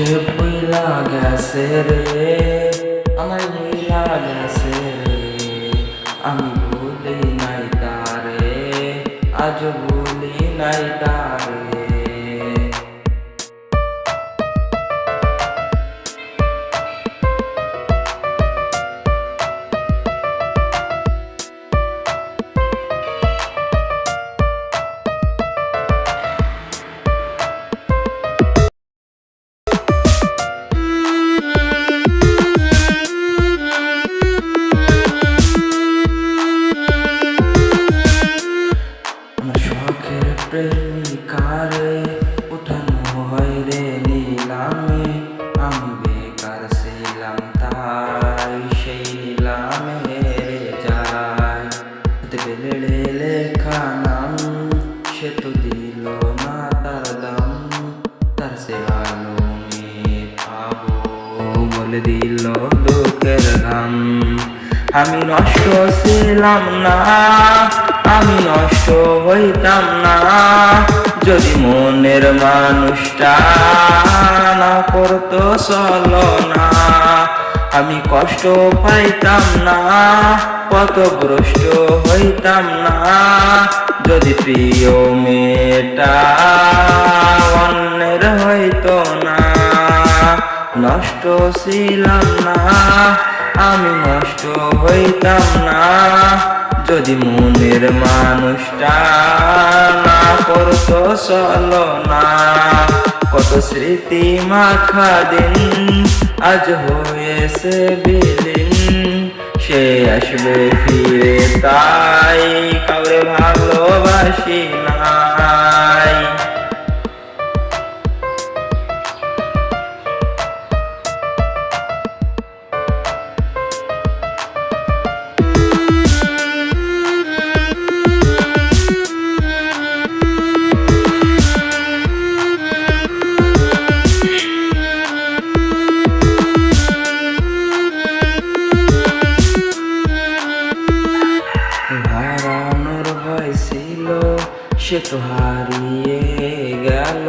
সে ভুইলা গেছে রে, আমার ভুইলা গেছে রে, আমি ভুলি নাই তারে, আজ ভুলি নাই তারে। শখের প্রেমিকারে উঠানো হয় রে নিলামে, আমি বেকার ছিলাম তাই সেই নিলামে রে যাই। বেলেড়ে লেখা নাম সে তো দিল না তার দাম, তার সে ভালো মেয়ে পাবো বলে দিল দুঃখের ঘাম। আমি নষ্ট ছিলাম না, আমি নষ্ট হইতাম না, যদি মনের মানুষটা না করতো ছলনা। আমি কষ্ট পাইতাম না, পথভ্রষ্ট হইতাম না, যদি প্রিয় মেয়েটা অন্যের হইতো না। নষ্ট ছিলাম না, আমি নষ্ট হইতাম না, যদি মনের মানুষটা না করতো ছলনা। কত স্মৃতি মাখা দিন আজ হয়েছে বিলীন, সে আসবে ফিরে তাই কাউরে ভালোবাসি নাই। হারানোর ভয় ছিল সে তো হারিয়ে গেল,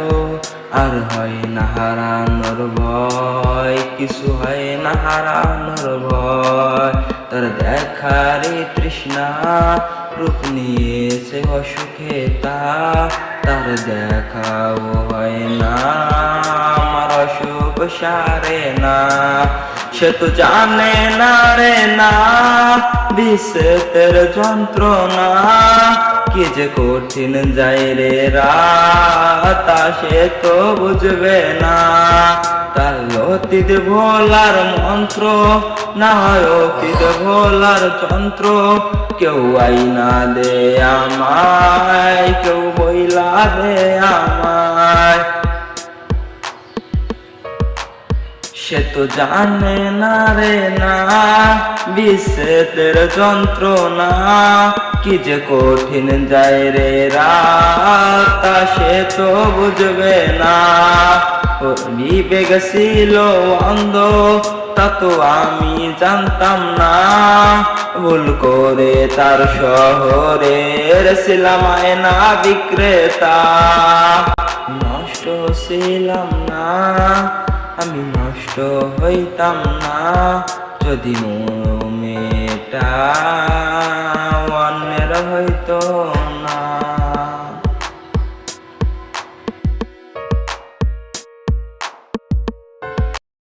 আর হয় না হারানোর ভয়, কিছু হয় না হারানোর ভয়। তার দেখারে তৃষ্ণা রূপ নিয়েছে অসুখে তার দেখাও হয় না, আমার অসুখ সারে না। সে তো জানে না রে না বিচ্ছেদের যন্ত্রণা, কি যে কঠিন যায় রে রাত সে তো বুঝবে না। তার অতীত ভোলার মন্ত্র না হয় অতীত ভোলার যন্ত্র, কেউ আইনা দে আমায়, কেউ বইলা দে আমায়। সে তো জানে না রে না বিচ্ছেদের যন্ত্রণা, কি যে কঠিন যায় রে রাত সে তো বুঝবে না। ওর বিবেক ছিল অন্ধ তা তো আমি জানতাম না, ভুল করে তার শহরের ছিলাম আয়না বিক্রেতা। নষ্ট ছিলাম না, আমি নষ্ট হইতাম না, যদি মেয়েটা